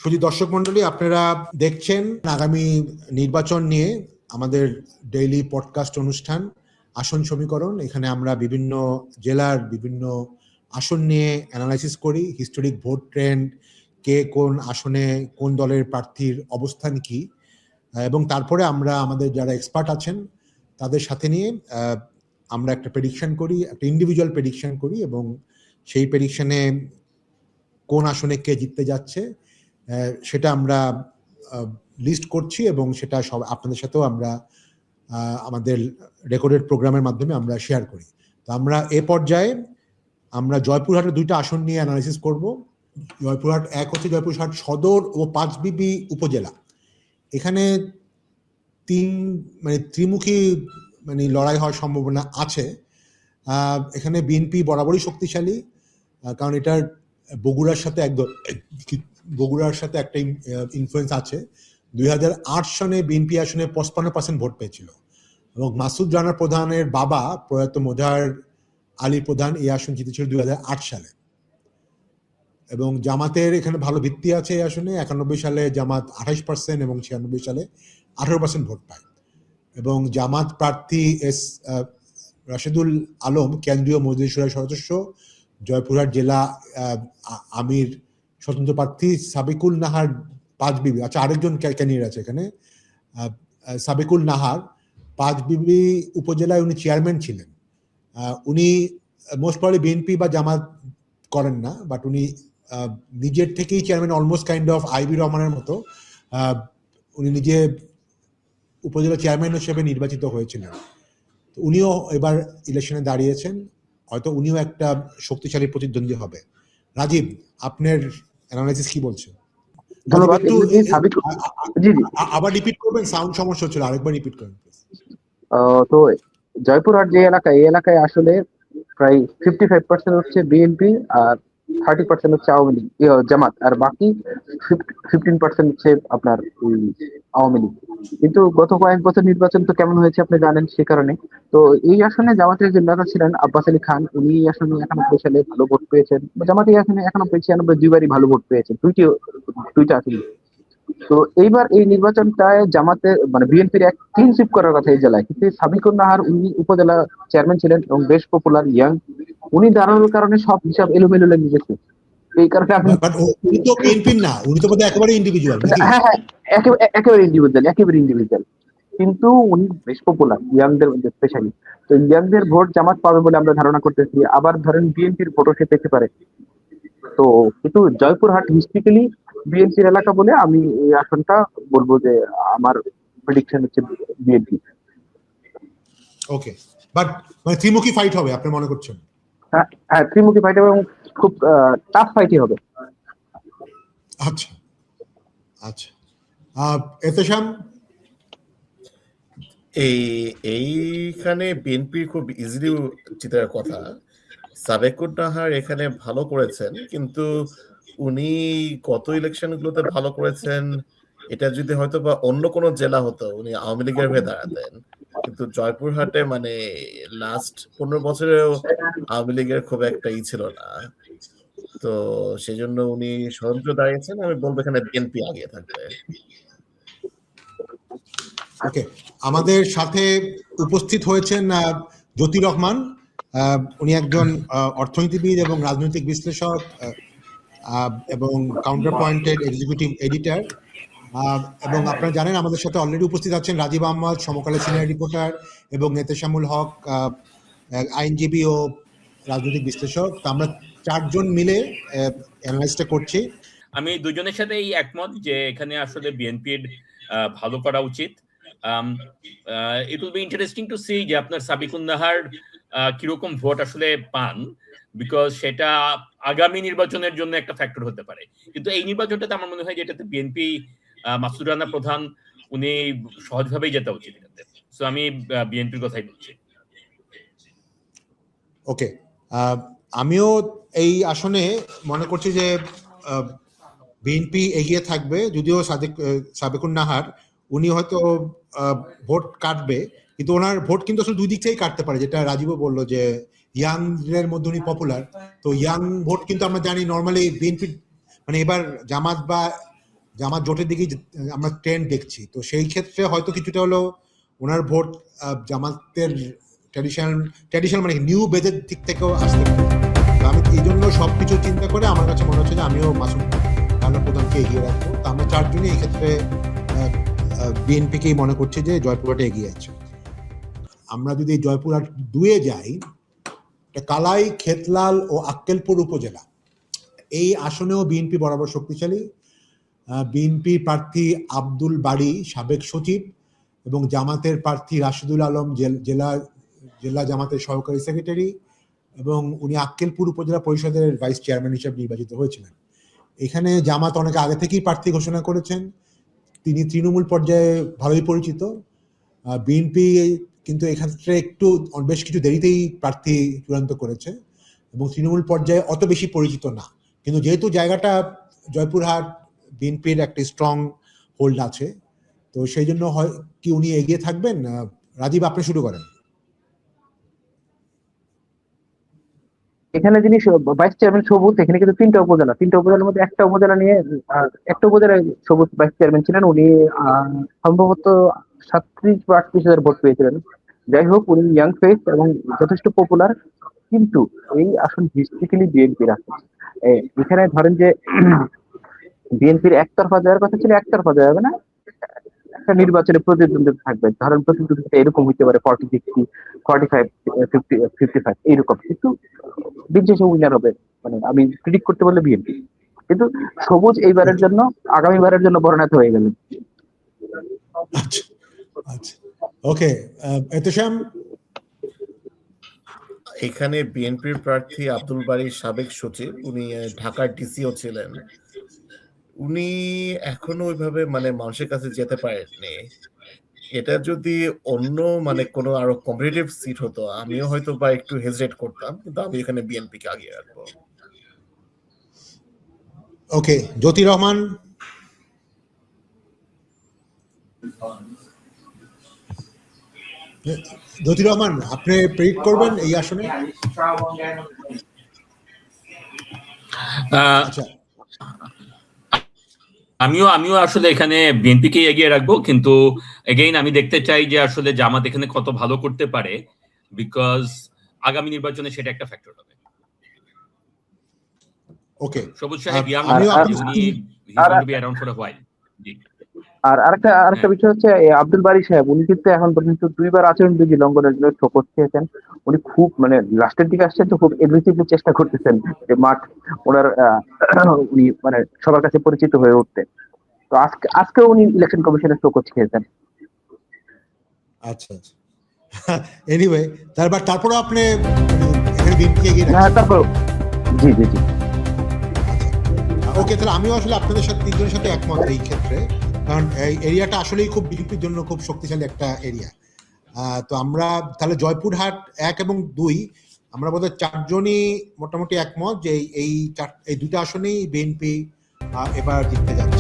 শুধু দর্শক মন্ডলী, আপনারা দেখছেন আগামী নির্বাচন নিয়ে আমাদের ডেইলি পডকাস্ট অনুষ্ঠান আসন সমীকরণ। এখানে আমরা বিভিন্ন জেলার বিভিন্ন আসন নিয়ে অ্যানালাইসিস করি, হিস্টোরিক ভোট ট্রেন্ড, কে কোন আসনে কোন দলের প্রার্থীর অবস্থান কি, এবং তারপরে আমরা আমাদের যারা এক্সপার্ট আছেন তাদের সাথে নিয়ে আমরা একটা প্রেডিকশন করি, একটা ইন্ডিভিজুয়াল প্রেডিকশন করি, এবং সেই প্রেডিকশনে কোন আসনে কে জিততে যাচ্ছে সেটা আমরা লিস্ট করছি, এবং সেটা সব আপনাদের সাথেও আমরা আমাদের রেকর্ডেড প্রোগ্রামের মাধ্যমে আমরা শেয়ার করি। তো আমরা এ পর্যায়ে আমরা জয়পুরহাটের দুইটা আসন নিয়ে অ্যানালাইসিস করব। জয়পুরহাট এক হচ্ছে জয়পুরহাট সদর ও পাঁচবিবি উপজেলা। এখানে ত্রিমুখী লড়াই হওয়ার সম্ভাবনা আছে। এখানে বিএনপি বরাবরই শক্তিশালী, কারণ এটার বগুড়ার সাথে একটা ইনফ্লুয়েন্স আছে। 2008 সনে বিএনপি আসনে 55% ভোট পেয়েছিল, এবং মাসুদ রানা প্রধানের বাবা প্রয়াত মোজাহার আলী প্রধান এই আসন জিতেছিল 2008 সালে। এবং জামাতের এখানে ভালো ভিত্তি আছে এই আসনে। 91 সালে জামাত 28% এবং 96 সালে 18% ভোট পায়। এবং জামাত প্রার্থী রাশেদুল আলম কেন্দ্রীয় মজলিস শুরার সদস্য, জয়পুরহাট জেলা আমির স্বতন্ত্র প্রার্থী সাবিকুল নাহার পাঁচবিবি, আচ্ছা আরেকজন ক্যান্ডিডেট আছে এখানে, সাবিকুল নাহার পাঁচবিবি উপজেলায় উনি চেয়ারম্যান ছিলেন। উনি মোস্ট প্রবাবলি বিএনপি বা জামাত করেন না, বাট উনি নিজের থেকেই চেয়ারম্যান, অলমোস্ট কাইন্ড অফ আইবি রহমানের মতো। উনি নিজে উপজেলা চেয়ারম্যান হিসেবে নির্বাচিত হয়েছিলেন। তো উনিও এবার ইলেকশনে দাঁড়িয়েছেন, হয়তো উনিও একটা শক্তিশালী প্রতিদ্বন্দ্বী হবে। রাজীব, আপনার অ্যানালাইসিস কি বলছে? আবার রিপিট করবেন, সাউন্ড সমস্যা হচ্ছিল, আরেকবার রিপিট করবেন। তো জয়পুরহাট যে এলাকা, এই এলাকায় আসলে প্রায় 55% হচ্ছে বিএনপি আর 30% হচ্ছে আওয়ামী লীগ, জামাত, আর বাকি 15% হচ্ছে আপনার আওয়ামী লীগ। কিন্তু গত কয়েক বছর নির্বাচন তো কেমন হয়েছে আপনি জানেন, সে কারণে তো এই আসনে জামাতের যে নেতা ছিলেন আব্বাস আলী খান, উনি এই আসনে 91 সালে ভালো ভোট পেয়েছেন। জামাতে আসনে 91, 96 দুইবারই ভালো ভোট পেয়েছেন, দুইটা আসনে। তো এইবার এই নির্বাচনটায় জামাতে বিএনপির এক ক্লিন সুইপ করার কথা এই জেলায়, কিন্তু সাবিকুর নাহার উনি উপজেলা চেয়ারম্যান ছিলেন এবং বেশ পপুলার, ইয়াং। উনি দাঁড়ানোর কারণে সব হিসাব এলোমেলো লেগে গেছে। এই কারণে আপনি উনি তো বিএনপির না, উনি তো বোধহয় একেবারে ইন্ডিভিজুয়াল। হ্যাঁ, একেবারে ইন্ডিভিজুয়াল, কিন্তু উনি বেশ পপুলার ইয়াংদের মধ্যে স্পেশালি। তো ইয়াংদের ভোট জামাত পাবে বলে আমরা ধারণা করতেছি। আবার ধরেন বিএনপির ভোটও সে পেতে পারে। তো কিন্তু জয়পুরহাট হিস্ট্রিক্যালি বিএনপির এলাকা বলে আমি এই আসনটা বলবো যে আমার প্রেডিকশন হচ্ছে বিএনপি। ওকে, বাট ত্রিমুখী ফাইট হবে আপনি মনে করছেন? হ্যাঁ, ত্রিমুখী ফাইট হবে এবং খুব টাফ ফাইটই হবে। আচ্ছা আচ্ছা, এতেশাম, এইখানে বিএনপি খুব ইজিলি জিতার কথা। সাবেকুর নাহার এখানে ভালো করেছেন, কিন্তু উনি গত ইলেকশন গুলোতে ভালো করেছেন। এটা যদি হয়তো বা অন্য কোনো জেলা হতো, উনি আওয়ামী লীগের হয়ে দাঁড়াতেন, কিন্তু জয়পুরহাটে লাস্ট 15 বছরেও আওয়ামী লীগের খুব একটা ছিল না। তো সেই জন্য উনি স্বতন্ত্র দাঁড়িয়েছেন। আমি বলবো এখানে বিএনপি আগে থাকবে। ওকে, আমাদের সাথে উপস্থিত হয়েছেন জ্যোতি রহমান। উনি একজন অর্থনীতিবিদ এবং রাজনৈতিক বিশ্লেষক এবং কাউন্টার পয়েন্টের এক্সিকিউটিভ এডিটর। এবং আপনারা জানেন আমাদের সাথে অলরেডি উপস্থিত আছেন রাজীব আহমদ, সমকালের সিনিয়র রিপোর্টার, এবং এতেশামুল হক, আইনজীবী ও রাজনৈতিক বিশ্লেষক। তো আমরা চারজন মিলে অ্যানালাইসিসটা করছি। আমি দুজনের সাথেই একমত যে এখানে আসলে বিএনপির ভালো করা উচিত। It will be interesting to see যে আপনার সাবিকুন নাহার কিরকম ভোট আসলে পান, বিকজ সেটা আগামী নির্বাচনের জন্য একটা ফ্যাক্টর হতে পারে। কিন্তু এই নির্বাচনটাতে আমার মনে হয় যে এটাতে বিএনপি, মাসুদ রানা প্রধান, উনি সহজভাবেই যেতে উচিত এটাতে। সো আমি বিএনপির কথাই বলছি। ওকে, আমিও এই আসনে মনে করছি যে বিএনপি এগিয়ে থাকবে, যদিও সাবেকুন নাহার উনি হয়তো ভোট কাটবে, কিন্তু ওনার ভোট কিন্তু আসলে দুই দিক থেকেই কাটতে পারে, যেটা রাজীবও বললো যে ইয়াং এর মধ্যে উনি পপুলার। তো ইয়াং ভোট কিন্তু আমরা জানি নর্মালি বিএনপি এবার জামাত বা জামাত জোটের দিকেই আমরা ট্রেন্ড দেখছি। তো সেই ক্ষেত্রে হয়তো কিছুটা হলো ওনার ভোট জামাতের ট্র্যাডিশনাল মানে নিউ বেজের দিক থেকেও আসতে পারে। তো আমি এই জন্য সবকিছু চিন্তা করে আমার কাছে মনে হচ্ছে যে আমিও মাসুদ রানা প্রধানকে এগিয়ে রাখবো। তো আমরা চারজনই এই ক্ষেত্রে বিএনপিকেই মনে করছি যে জয়পুরহাটে এগিয়ে আছে। আমরা যদি জয়পুরহাট 2-এ যাই, কালাই, খেতলাল ও আক্কেলপুর উপজেলা, এই আসনেও বিএনপি বরাবর শক্তিশালী। বিএনপি প্রার্থী আব্দুল বারী সাবেক সচিব এবং জামাতের প্রার্থী রাশিদুল আলম জেলা জামাতের সহকারী সেক্রেটারি, এবং উনি আক্কেলপুর উপজেলা পরিষদের ভাইস চেয়ারম্যান হিসেবে নির্বাচিত হয়েছিলেন। এখানে জামাত অনেক আগে থেকেই প্রার্থী ঘোষণা করেছেন। তিনি তৃণমূল পর্যায়ে ভালোই পরিচিত। বিএনপি কিন্তু এক্ষেত্রে একটু বেশ কিছু দেরিতেই প্রার্থী চূড়ান্ত করেছে এবং তৃণমূল পর্যায়ে অত বেশি পরিচিত না। কিন্তু যেহেতু জায়গাটা জয়পুরহাট বিএনপির একটা স্ট্রং হোল্ড আছে, তো সেই জন্য হয় কি উনি এগিয়ে থাকবেন। রাজীব, আপনি শুরু করেন। এখানে যিনি ভাইস চেয়ারম্যান সবুজ, এখানে কিন্তু তিনটা উপজেলার মধ্যে একটা উপজেলায় সবুজ ভাইস চেয়ারম্যান ছিলেন। উনি সম্ভবত 37 বা 38 হাজার ভোট পেয়েছিলেন। যাই হোক, উনি ইয়াং ফেস এবং যথেষ্ট পপুলার, কিন্তু এই আসন হিস্ট্রিক্যালি বিএনপির আছে। এখানে ধরেন যে বিএনপির একতরফা যাওয়ার কথা ছিল, একতরফা যাবে না, একটা নির্বাচনে প্রতিদ্বন্দ্বিতা থাকবে। ধরেন প্রতিদ্বন্দ্বিতা এরকম হইতে পারে 40-60, 45-55 এইরকম, কিন্তু দিন শেষে উইনার হবে, মানে আমি প্রেডিক্ট করতে পারলে বিএনপি। কিন্তু সবুজ এইবারের জন্য, আগামীবারের জন্য বর্ণাঢ্য হয়ে গেল। আচ্ছা আচ্ছা, ওকে। এতেশাম, এখানে বিএনপির প্রার্থী আব্দুল বারী সাবেক সচিব, উনি ঢাকার ডিসিও ছিলেন। উনি এখনো ওইভাবে মানে মানুষের কাছে যেতে পারেননি। এটা যদি অন্য মানে কোনো আরো কম্পিটিটিভ সিট হতো, আমিও হয়তো বা একটু হেজিটেট করতাম, কিন্তু আমি এখানে বিএনপিকে আগিয়ে রাখবো। ওকে। জ্যোতি রহমান, আপনি প্রেডিক্ট করবেন এই আসনে? আচ্ছা, আমিও আসলে এখানে বিএনপিকে এগিয়ে রাখবো, কিন্তু এগেইন আমি দেখতে চাই যে আসলে জামাত এখানে কত ভালো করতে পারে, বিকজ আগামী নির্বাচনে সেটা একটা ফ্যাক্টর হবে। ওকে। সবুজ সাহেব ইয়াং, উনি be around for a while. জি। আর আরেকটা বিষয় হচ্ছে, আব্দুল বারী সাহেব উনি কিন্তু এখন পর্যন্ত 2বার আচরণবিধি লঙ্ঘনের জন্য শোকজ খেয়েছেন। উনি খুব মানে লাস্টের দিকে আসছেন তো খুব এগ্রেসিভলি চেষ্টা করতেছেন যে ওনার উনি মানে সবার কাছে পরিচিত হয়ে উঠতে। তো আজকে উনি ইলেকশন কমিশনের শোকজ খেয়েছেন। আচ্ছা আচ্ছা, এনিওয়ে, তারপরে আপনি এখানে বিএনপি এগিয়ে রাখছেন? হ্যাঁ, তারপর জি। ওকে, তাহলে আমিও আসলে আপনাদের সাথে তিনজনের সাথে একমত এই ক্ষেত্রে, কারণ এই এরিয়াটা আসলেই খুব বিএনপির জন্য খুব শক্তিশালী একটা এরিয়া। তো আমরা তাহলে জয়পুরহাট 1 এবং 2 আমরা বোধহয় চারজনই মোটামুটি একমত যে এই দুটো আসনেই বিএনপি এবার জিততে যাচ্ছে।